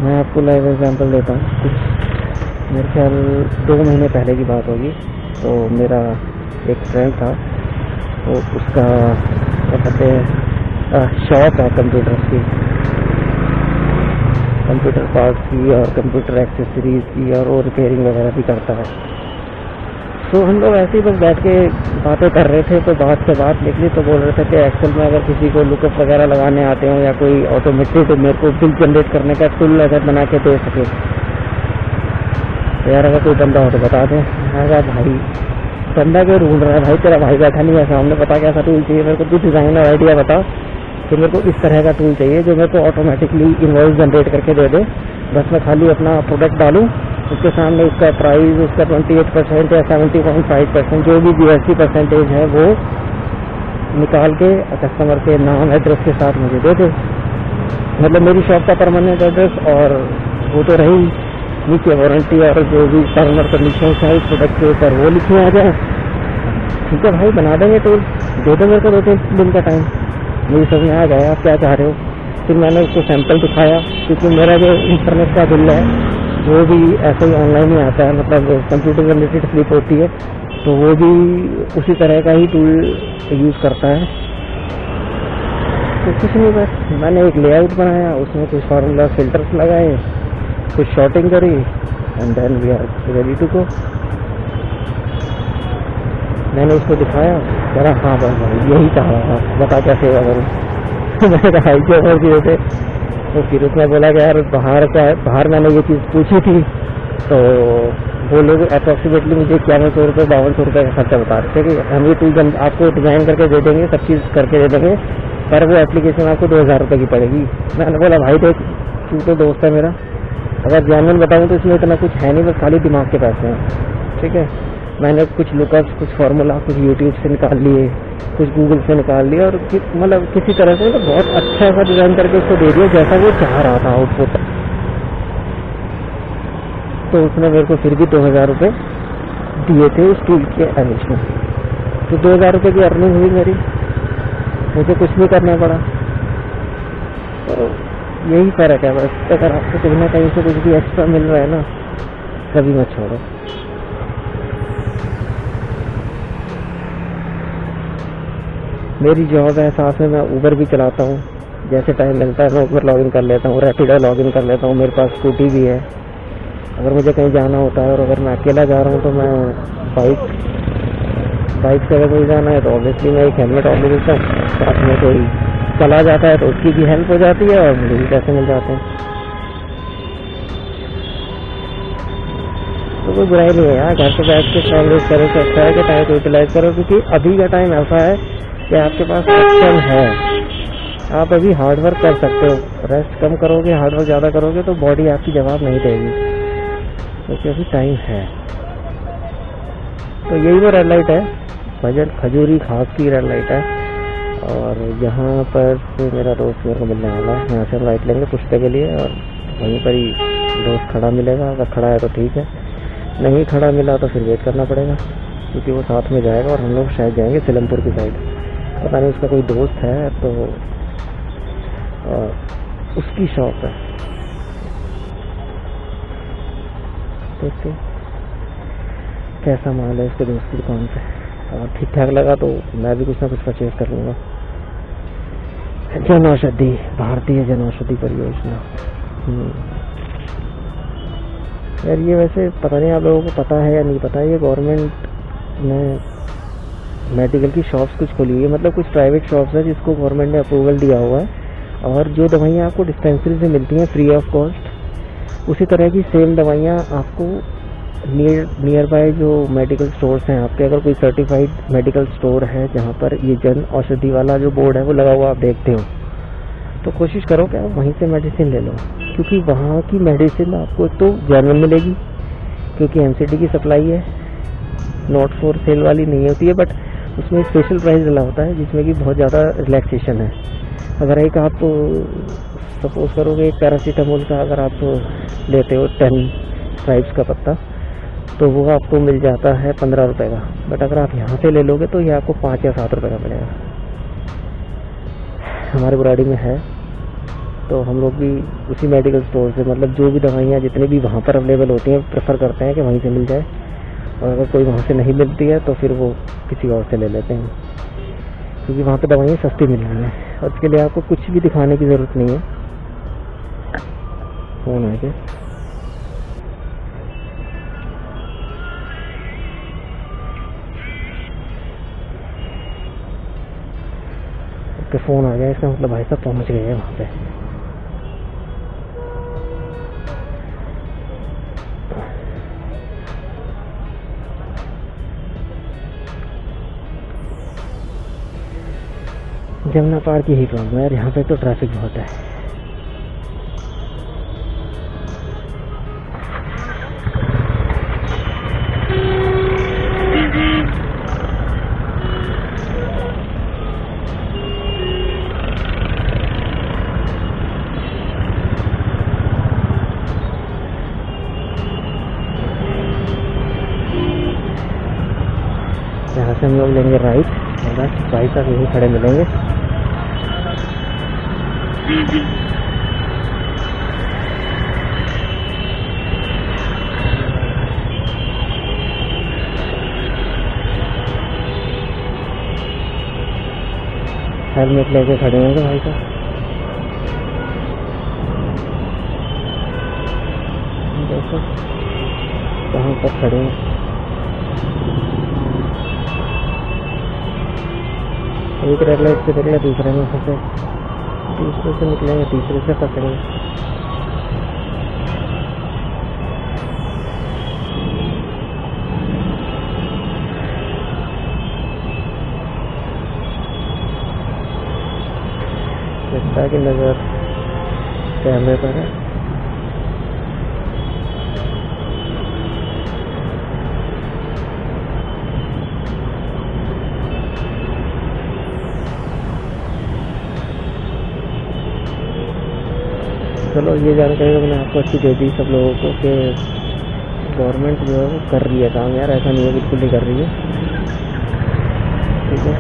मैं आपको live example देता हूँ। कुछ मेरे ख्याल 2 महीने पहले की बात होगी। तो मेरा एक फ्रेंड था, तो उसका क्या कहते हैं शॉप है कंप्यूटर्स की, कंप्यूटर पार्ट्स की और कंप्यूटर एक्सेसरीज की, और वो रिपेयरिंग वगैरह भी करता है। तो हम लोग ऐसे ही बस बैठ के बातें कर रहे थे, तो बात से बात निकली तो बोल रहे थे कि एक्सेल में अगर किसी को लुकअप वगैरह लगाने आते हो या कोई ऑटोमेटेड मेरे को बिल जनरेट करने का टूल अगर बना के दे सके तो यार अगर कोई बंदा हो तो बता दें। अगर भाई बंदा क्यों ढूंढ रहा है भाई, तेरा भाई बैठा नहीं है सामने, बता कैसा टूल चाहिए मेरे को, कुछ डिज़ाइनर आइडिया बताओ कि मेरे को इस तरह का टूल चाहिए जो मेरे को ऑटोमेटिकली इनवॉइस जनरेट करके दे दे। बस मैं खाली अपना प्रोडक्ट डालूँ, उसके सामने उसका प्राइस, उसका 28% या 70.5% जो भी GST परसेंटेज है वो निकाल के कस्टमर के नाम एड्रेस के साथ मुझे दे दे। मतलब मेरी शॉप का परमानेंट एड्रेस, और वो तो रही नीचे वारंटी और जो भी टर्म और कंडीशन है इस प्रोडक्ट के ऊपर वो लिखे आ जाए। ठीक है भाई, बना देंगे टूल, दे दो मेरे को 2-3 दिन का टाइम। मुझे समझ में आ गया आप क्या चाह रहे हो। फिर मैंने उसको सैंपल दिखाया, क्योंकि मेरा जो इंटरनेट का बिल है वो भी ऐसे ही ऑनलाइन ही आता है, मतलब कंप्यूटर जनरेटेड स्लिप होती है, तो वो भी उसी तरह का ही टूल यूज़ करता है। तो कुछ नहीं, बस मैंने एक लेआउट बनाया, उसमें कुछ फार्मूला फिल्टर्स लगाए, कुछ शॉर्टिंग करी, and then we are ready to go. मैंने उसको दिखाया, कह रहा हाँ बस भाई यही चाह रहा था, बता क्या सेवा करूँ। मैंने कहा जो मर्जी होते। तो फिर उसने बोला कि यार बाहर मैंने ये चीज़ पूछी थी, तो वो लोग अप्रॉक्सीमेटली मुझे 5100 रुपये 5200 रुपये का खर्चा बता रहे थे कि हम ये टूल आपको डिज़ाइन करके दे देंगे, सब चीज़ करके दे देंगे, पर वो एप्लीकेशन आपको 2000 रुपये की पड़ेगी। मैंने बोला भाई देख, तू तो दोस्त है मेरा, अगर जेन्युइन बताऊँ तो इसमें इतना कुछ है नहीं, बस खाली दिमाग के पैसे हैं। ठीक है, मैंने कुछ लुकअप्स, कुछ फार्मूला, कुछ यूट्यूब से निकाल लिए, कुछ गूगल से निकाल लिया, और मतलब किसी तरह से मतलब बहुत अच्छा सा डिज़ाइन करके उसको दे दिया जैसा वो चाह रहा था आउटपुट। तो उसने मेरे को फिर भी 2000 रुपये दिए थे उस टूल के एवरेज में। तो 2000 रुपये की अर्निंग हुई मेरी, मुझे कुछ नहीं करना पड़ा। तो यही फ़र्क है बस, अगर आपको कहीं ना कहीं से कुछ भी एक्स्ट्रा मिल रहा है ना, कभी मत छोड़ो। मेरी जॉब है, साथ में मैं ऊबर भी चलाता हूँ, जैसे टाइम मिलता है मैं ऊबर लॉगिन कर लेता हूँ, रैपिडो लॉगिन कर लेता हूँ, मेरे पास स्कूटी भी है। अगर मुझे कहीं जाना होता है और अगर मैं अकेला जा रहा हूँ तो मैं बाइक से अगर मुझे जाना है तो ऑब्वियसली मैं एक हेलमेट ऑन देता हूँ, साथ में कोई चला जाता है तो उसकी भी हेल्प हो जाती है और मुझे भी पैसे मिल जाते हैं। तो कोई बुराई नहीं है यार, घर पे बैठ के टाइम वेस्ट करो तो अच्छा है कि टाइम को यूटिलाइज करो, क्योंकि अभी का टाइम ऐसा है कि आपके पास ऑप्शन है, आप अभी हार्डवर्क कर सकते हो। रेस्ट कम करोगे, हार्डवर्क ज़्यादा करोगे तो बॉडी आपकी जवाब नहीं देगी, क्योंकि अभी टाइम है। तो यही वो रेड लाइट है, भजन खजूरी खास की रेड लाइट है, और यहाँ पर से मेरा दोस्त मेरे को मिलने वाला है। यहाँ से हम राइट लेंगे पुष्टे के लिए, और वहीं पर ही दोस्त खड़ा मिलेगा। अगर खड़ा है तो ठीक है, नहीं खड़ा मिला तो फिर वेट करना पड़ेगा, क्योंकि वो साथ में जाएगा और हम लोग शायद जाएंगे सिलमपुर की साइड। पता नहीं उसका कोई दोस्त है तो उसकी शॉप है, देखते कैसा माल है उसके दोस्त की दुकान पे, और ठीक ठाक लगा तो मैं भी कुछ ना कुछ परचेज कर लूँगा। जन औषधि, भारतीय जन औषधि परियोजना। यार ये वैसे पता नहीं आप लोगों को पता है या नहीं पता है, ये गवर्नमेंट ने मेडिकल की शॉप्स कुछ खोली हुई है, मतलब कुछ प्राइवेट शॉप्स है जिसको गवर्नमेंट ने अप्रूवल दिया हुआ है, और जो दवाइयाँ आपको डिस्पेंसरी से मिलती हैं फ्री ऑफ कॉस्ट, उसी तरह की सेम दवाइयाँ आपको नियर बाय जो मेडिकल स्टोर्स हैं आपके, अगर कोई सर्टिफाइड मेडिकल स्टोर है जहाँ पर ये जन औषधि वाला जो बोर्ड है वो लगा हुआ आप देखते हो, तो कोशिश करो कि आप वहीं से मेडिसिन ले लो, क्योंकि वहाँ की मेडिसिन आपको तो जेन्युइन मिलेगी, क्योंकि एमसीडी की सप्लाई है, नॉट फॉर सेल वाली नहीं होती है, बट उसमें स्पेशल प्राइस डला होता है जिसमें कि बहुत ज़्यादा रिलैक्सेशन है। अगर एक आप सपोज करोगे एक पैरासीटामोल का अगर आप लेते हो 10 स्ट्राइप्स का पत्ता, तो वो आपको मिल जाता है 15 रुपये का, बट अगर आप यहाँ से ले लोगे तो ये आपको 5 या 7 रुपये का मिलेगा। हमारे बुराड़ी में है, तो हम लोग भी उसी मेडिकल स्टोर से, मतलब जो भी दवाइयाँ जितनी भी वहाँ पर अवेलेबल होती हैं, प्रेफर करते हैं कि वहीं से मिल जाए, और अगर कोई वहाँ से नहीं मिलती है तो फिर वो किसी और से ले लेते हैं, क्योंकि वहाँ पर दवाइयाँ सस्ती मिल रही हैं और इसके लिए आपको कुछ भी दिखाने की ज़रूरत नहीं है। फ़ोन आ गया, उसके फ़ोन आ गया, इसका मतलब भाई साहब पहुँच गए हैं वहाँ पे। जमुना पार की ही प्रॉब्लम है यार, यहाँ पे तो ट्रैफिक बहुत है। यहाँ से हम लोग लेंगे राइट, भाई साहब यहीं खड़े मिलेंगे। हेलमेट लेके खड़े होंगे भाई साहब, देखो कहाँ पर खड़े हैं। एक रेड लाइट से निकले, दूसरे में फंसे, दूसरे से निकलेंगे, तीसरे से फंसेंगे। लगता है कि नजर कैमरे पर है। चलो, ये जानकारी मैंने आपको अच्छी दे दी सब लोगों को कि गवर्नमेंट जो है वो कर रही है काम यार, ऐसा नहीं है बिल्कुल नहीं कर रही है। ठीक है,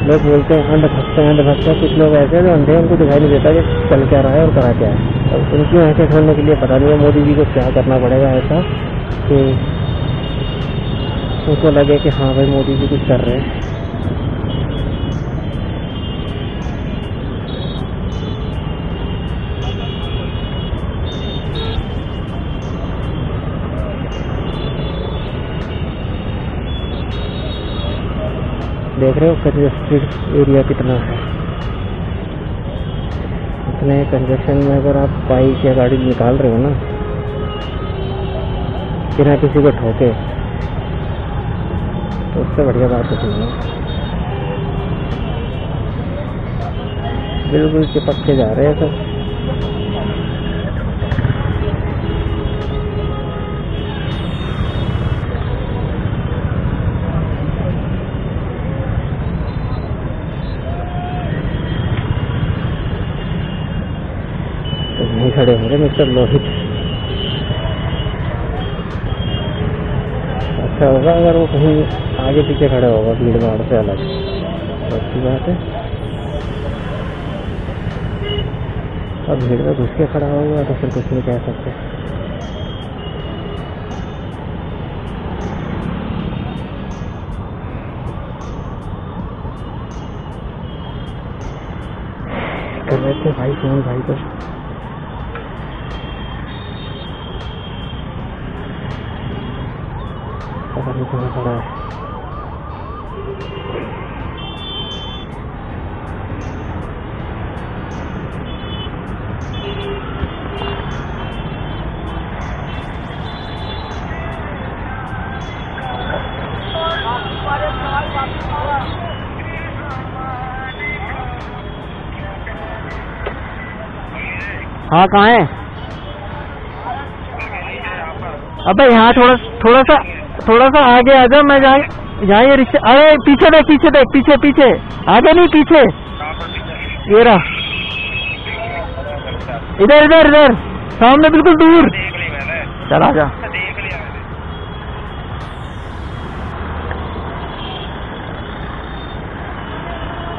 लोग बोलते हैं अंधभक्त है, अंधभक्त है, कुछ लोग ऐसे हैं जो अंधे हैं, उनको दिखाई नहीं देता कि चल क्या रहा है और करा क्या है। अब उनकी आंखें खोलने के लिए पता नहीं है मोदी जी को क्या करना पड़ेगा ऐसा कि उनको लगे कि हाँ भाई मोदी जी कुछ कर रहे हैं। देख रहे हो कंजेस्टेड एरिया कितना है। इतने कंजेशन में अगर आप बाइक या गाड़ी निकाल रहे हो ना बिना किसी को ठोके, तो उससे बढ़िया बात कुछ नहीं है। बिल्कुल चिपक के जा रहे हैं सब। नहीं खड़े होंगे मिस्टर लोहित। अच्छा होगा अगर वो कहीं आगे पीछे खड़ा होगा भीड़ भाड़ से अलग, तो अच्छी बात है। अब भीड़ में घुस के खड़ा होगा तो फिर कुछ नहीं कह सकते। कर रहे थे भाई फोन भाई को, पता नहीं कहाँ खड़ा है। हाँ कहाँ है? अबे यहाँ थोड़ा सा आगे आ जा। मैं जहाँ ये रिक्शा, अरे पीछे देख पीछे आगे नहीं पीछे, ये रहा इधर सामने बिल्कुल दूर। चल आ जा।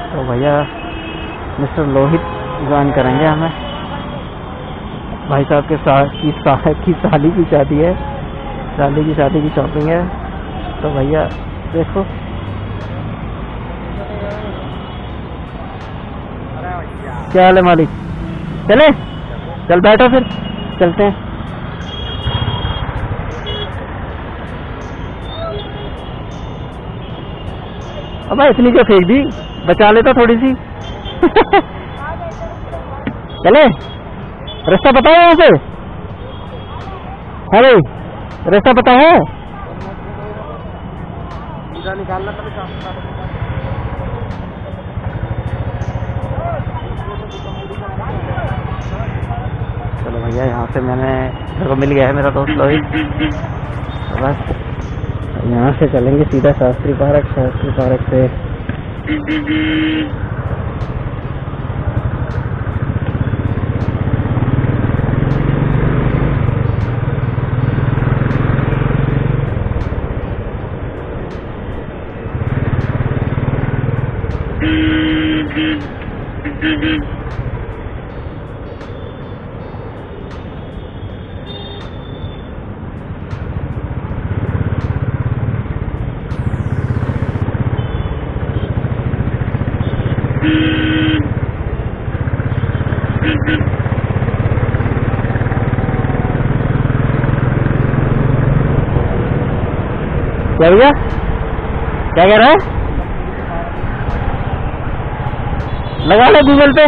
तो भैया मिस्टर लोहित ज्वाइन करेंगे हमें। भाई साहब के की साली की शादी है, साली की शादी की शॉपिंग है। तो भैया देखो क्या हाल है मालिक, चले चल बैठो फिर चलते हैं। अब इतनी जो फेंक दी, बचा लेता थोड़ी सी। चले रास्ता पता है यहाँ से? हाँ भाई रास्ता पता है? निकालना चलो भैया, यहाँ से मेरे को मिल गया है मेरा दोस्त लोहित। तो बस यहाँ से चलेंगे सीधा शास्त्री पार्क, शास्त्री पार्क से क्या भैया क्या कह रहा है? लगा ले गूगल पे।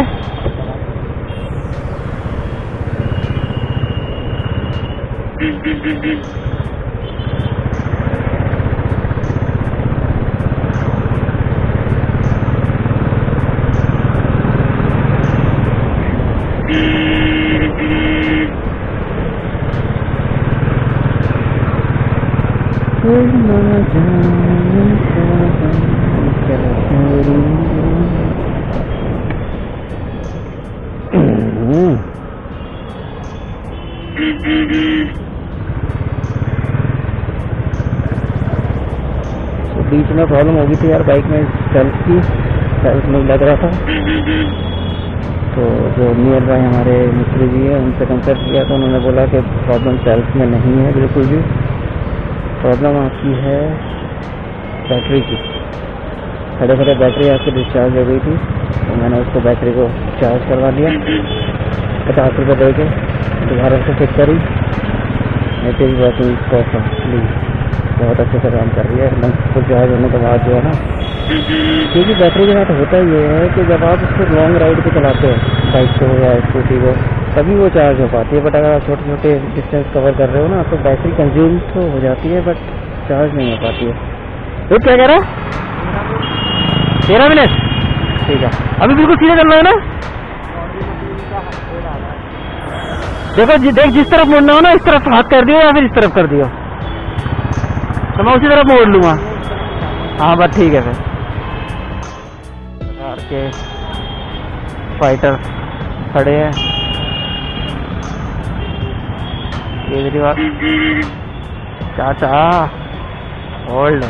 बीच में प्रॉब्लम हो गई थी यार बाइक में, सेल्फ नहीं लग रहा था। तो जो नियर बाय हमारे मिस्त्री जी हैं उनसे कंसल्ट किया तो उन्होंने बोला कि प्रॉब्लम सेल्फ में नहीं है बिल्कुल भी, प्रॉब्लम आपकी है बैटरी की। खड़े खड़े बैटरी आपकी डिस्चार्ज हो गई थी, तो मैंने उसको बैटरी को चार्ज करवा लिया, 50 रुपये दे के दोबारा से फिट करी। इट इज़ वर्किंग परफेक्टली, बहुत अच्छे से काम कर रही है। लंच को चार्ज होने के बाद जो है ना, क्योंकि बैटरी के साथ होता ये है कि जब आप उसको लॉन्ग राइड पे चलाते हो बाइक को या स्कूटी को, तभी वो चार्ज हो पाती है। बट अगर आप छोटे छोटे डिस्टेंस कवर कर रहे हो ना, तो बैटरी कंज्यूम तो हो जाती है बट चार्ज नहीं हो पाती है। तो क्या कह रहा है? 13 मिनट, ठीक है। अभी बिल्कुल सीधे चलना है ना? देखो देख, जिस तरफ मुड़ना हो ना इस तरफ हाथ कर दियो या फिर इस तरफ कर दियो, तो मैं उसी तरफ मोड़ लूंगा। हाँ बस ठीक है। फिर प्रकार के फाइटर खड़े हैं, केजरीवाल चाचा होल्ड।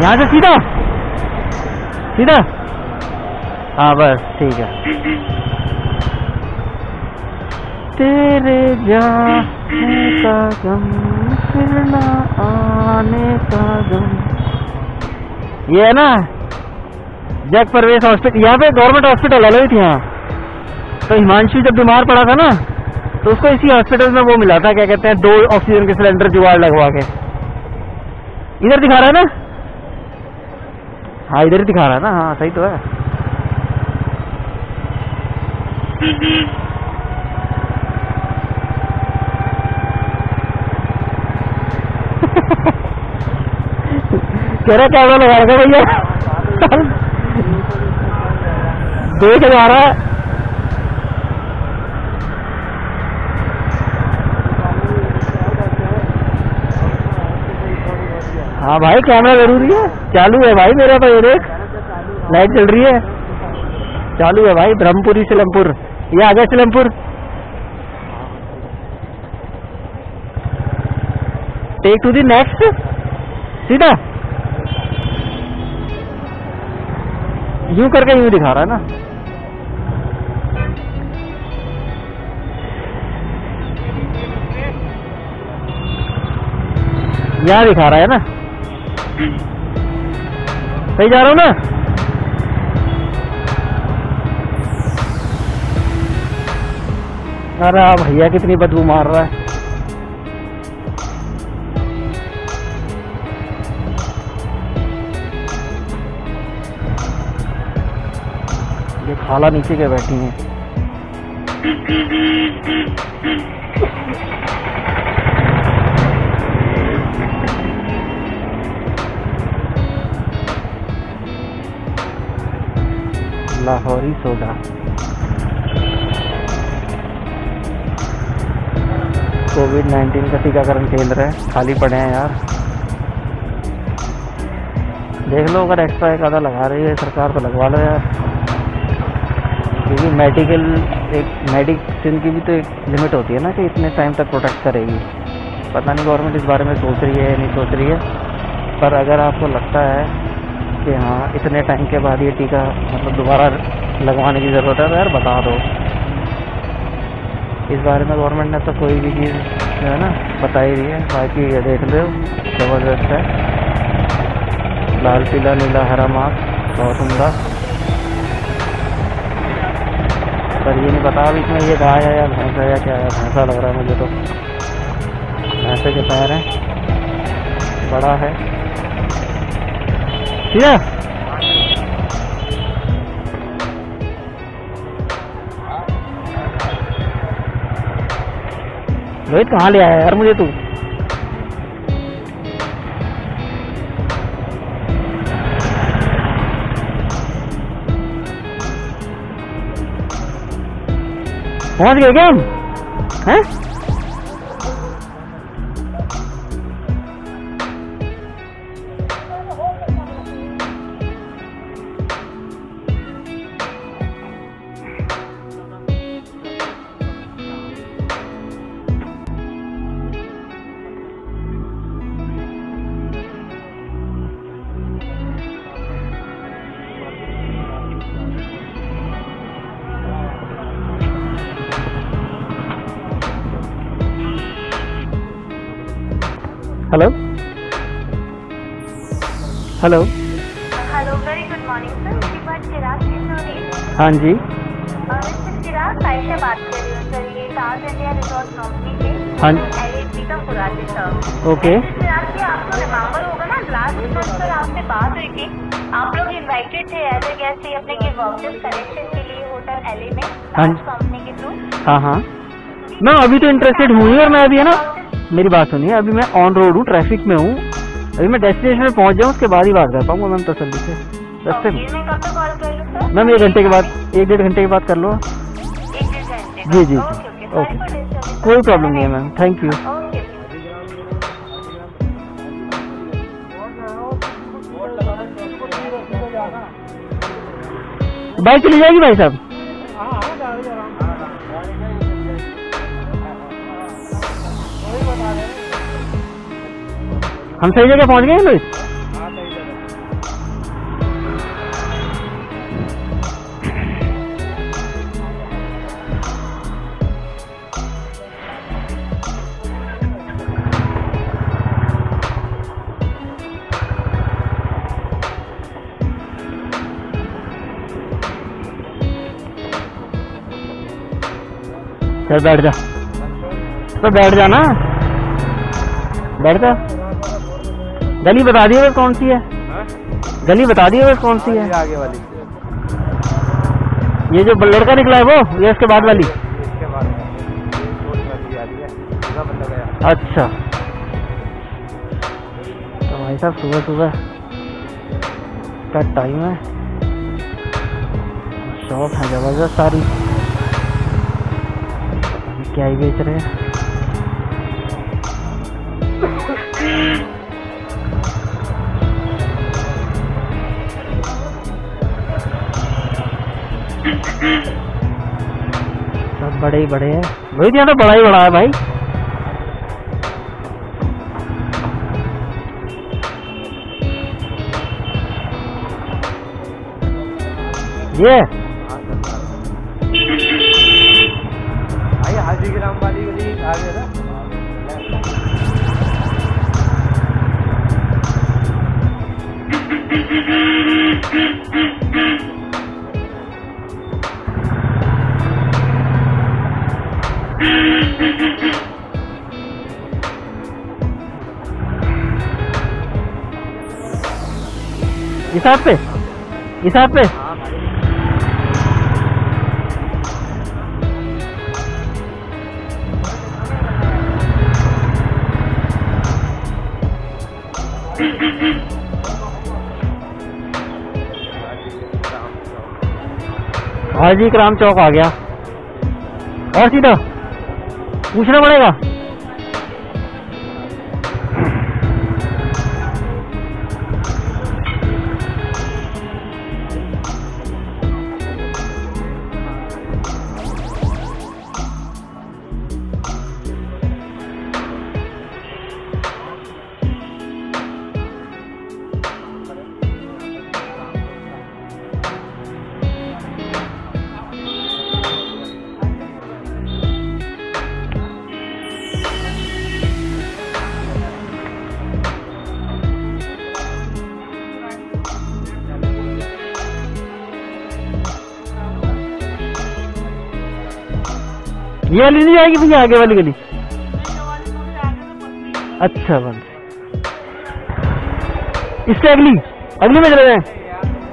यहाँ से सीधा सीधा, हाँ बस ठीक है। तेरे जाने का गम फिर ना आने का गम, ये है ना जग परवेश हॉस्पिटल। यहाँ पे गवर्नमेंट हॉस्पिटल अलग थी यहाँ। तो हिमांशु जब बीमार पड़ा था ना, तो उसको इसी हॉस्पिटल में वो मिला था, क्या कहते हैं, 2 ऑक्सीजन के सिलेंडर जुगाड़ लगवा के। इधर दिखा रहा है ना? हाँ इधर ही दिखा रहा है ना, हाँ सही तो है। कह रहा क्या लगाएगा भैया? देख जा रहा है। हाँ भाई कैमरा जरूरी है, चालू है भाई मेरा, तो ये देख लाइट चल रही है। चालू है भाई, ब्रह्मपुरी सिलमपुर, ये आ गया Seelampur. Take to the next, सीधा यूं करके यूं दिखा रहा है ना। यहाँ दिखा रहा है ना, सही जा रहा हूँ ना। अरे भैया कितनी बदबू मार रहा है। ये खाला नीचे के बैठी हैं। लाहौरी सोडा, कोविड-19 का टीकाकरण केंद्र है, खाली पड़े हैं यार। देख लो, अगर एक्स्ट्रा एक आधा लगा रही है सरकार तो लगवा लो यार, क्योंकि मेडिसिन की भी तो एक लिमिट होती है ना कि इतने टाइम तक प्रोटेक्ट करेगी। पता नहीं गवर्नमेंट इस बारे में सोच रही है या नहीं सोच रही है, पर अगर आपको लगता है कि हाँ इतने टाइम के बाद ये टीका मतलब दोबारा लगवाने की ज़रूरत है तो यार बता दो। इस बारे में गवर्नमेंट ने तो कोई भी चीज़ जो है ना बता ही रही है। बाकी ये देख लो, ज़बरदस्त है, लाल पीला नीला हरा मास्क, बहुत उम्दा। पर ये नहीं पता अभी इसमें ये गाय है या भैंस है या क्या है। भैंसा लग रहा है मुझे तो, भैंसे के पैर हैं, बड़ा है। ठीक है, रोहित कहाँ ले आया यार मुझे तू? पहुंच गए क्या हम? हैं? Hello hello hello, very good morning sir. मेरी बात चिराग से हो रही है? हाँ जी, मिस्टर चिराग, आयशा बात कर रही हूँ सर, ये ताज इंडिया रिसोर्ट कंपनी से। हाँ LHC का पुराने सर। ओके। चिराग जी, आपको रिमेम्बर होगा ना, लास्ट मंथ सर आपसे बात हुई थी, आप लोग इनवाइटेड थे एज ए गेस्ट अपने के वाउचर्स कलेक्शन के लिए होटल LA में ताज कंपनी के थ्रू। हाँ हाँ, मैं अभी तो इंटरेस्टेड हूँ और मैं अभी है ना, मेरी बात सुनिए, अभी मैं ऑन रोड हूँ, ट्रैफिक में हूँ, अभी मैं डेस्टिनेशन में पहुँच जाऊँ उसके बाद ही बात कर पाऊंगा मैम तसल्ली से। रास्ते में मैं कब तक कॉल कर लूँ सर? मैम 1 घंटे के बाद, 1-1.5 घंटे के बाद कर लो। 1-1.5 घंटे? जी जी जी, ओके, कोई प्रॉब्लम नहीं है मैम, थैंक यू। बाइक चली जाएगी भाई साहब? हम सही जगह पहुंच गए हैं लोग? चल बैठ जा, तो बैठ जा ना, बैठ जा। गली बता दिए वो कौन सी है? गली बता दिए वो कौन सी है? आगे वाली, ये जो लड़का निकला है वो, ये उसके बाद वाली? इसके बाद है। अच्छा, तो भाई साहब सुबह सुबह का टाइम है, शॉप है जबरदस्त सारी, क्या ही बेच रहे हैं। बड़े ही बड़े हैं रोहित, यहाँ तो बड़ा ही बड़ा है भाई। ये हाजी ग्राम वाली गली आगे ना। इस हाथ पे, इस हाथ पे। हाजी ग्राम चौक आ गया और सीधा पूछना पड़ेगा। ये वाली नहीं जाएगी भैया, आगे वाली गली। अच्छा बस इससे अगली अगली में चले जाए।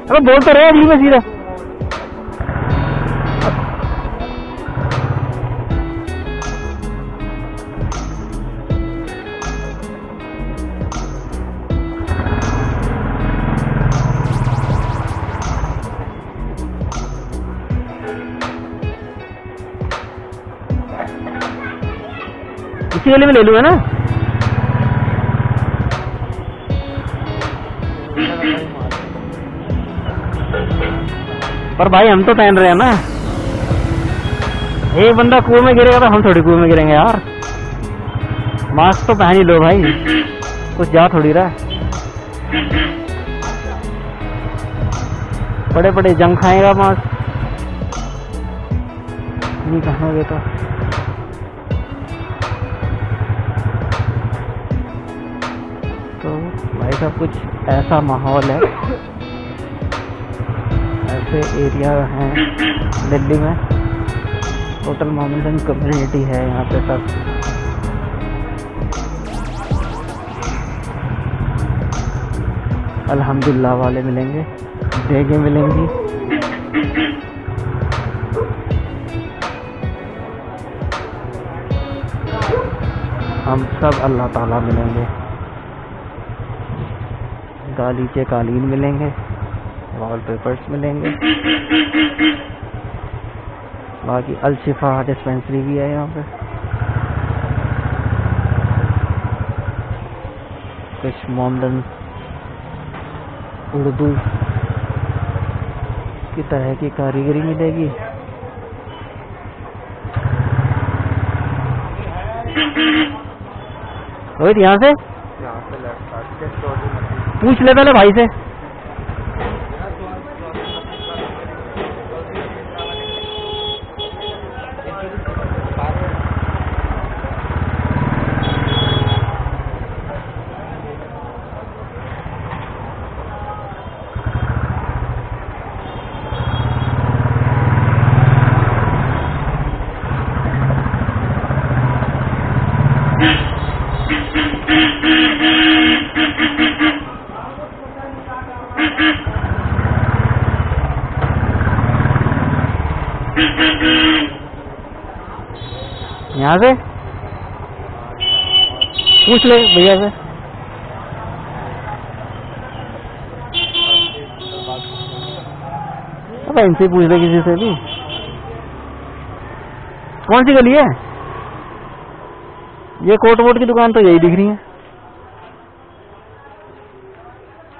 अरे बोल तो रहे अगली में सीधा। इसी गली में ले लूंगा ना। पर भाई हम तो पहन रहे हैं ना। एक बंदा कुएं में गिरेगा तो हम थोड़ी कुएं में गिरेंगे यार। मास्क तो पहन ही लो भाई, कुछ जा थोड़ी रहा। बड़े बड़े जंग खाएगा मास्क नहीं पहनोगे तो भाई साहब कुछ ऐसा माहौल है, ऐसे एरिया हैं दिल्ली में। टोटल मोमेंटम कम्युनिटी है यहाँ पे सब। अल्हम्दुलिल्लाह वाले मिलेंगे, देगे मिलेंगी। हम सब अल्लाह ताला मिलेंगे। गालीचे कालीन मिलेंगे, वॉलपेपर्स मिलेंगे। बाकी अल-शिफा डिस्पेंसरी भी है यहाँ पे। कुछ मॉडर्न उर्दू की तरह की कारीगरी मिलेगी। रोहित यहाँ से पूछ ले पहले भाई से। यहाँ से पूछ ले भैया से। अब इनसे पूछ ले किसी से भी। कौन सी गली है ये? कोट वोट की दुकान तो यही दिख रही है।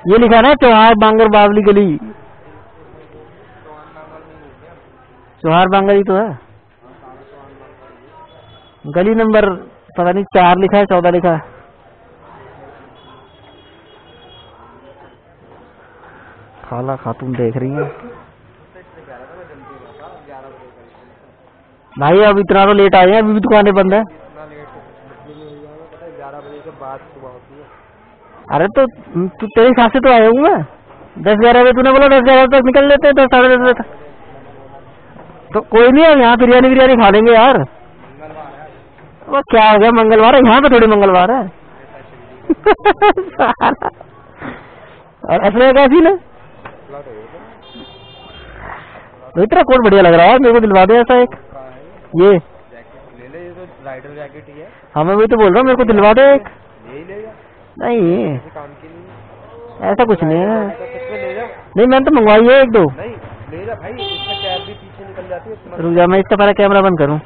ये लिखा ना चौहार बांगर बावली गली। चौहार बांगर ही तो है। गली नंबर पता नहीं 4 लिखा है 14 लिखा है। खाला खातून देख रही है भाई। अब इतना तो लेट आए हैं, अभी भी दुकानें बंद है। इतना लेट इसलिए नहीं हो जाएगा, पता है 11 बजे के बाद सुबह होती है। अरे तो तू तेरे हिसाब से तो आया हूँ मैं 10-11 बजे। तूने बोला 10-11 तक निकल लेते 10 साढ़े 10 बजे तक। तो कोई नहीं है, यहाँ बिरयानी खा लेंगे यार। मंगलवार है, वो क्या हो गया मंगलवार है, यहाँ पे थोड़ी मंगलवार है। और ऐसा क्या सीन है? तो इतना कोट बढ़िया लग रहा है, मेरे को दिलवा दे ऐसा एक। ये जैकेट ले ले, ये तो राइडर जैकेट ही है। हाँ मैं वही तो बोल रहा हूँ, मेरे को दिलवा दे एक। ले ही लेगा, नहीं किसी काम के लिए। ऐसा कुछ नहीं है। किसमें ले जा? नहीं मैंने तो मंगवाई है 1-2। नहीं ले जा भाई, इसका टैब भी पीछे निकल जाती है। रुक जा, मैं इसका पहले कैमरा बंद करूँ।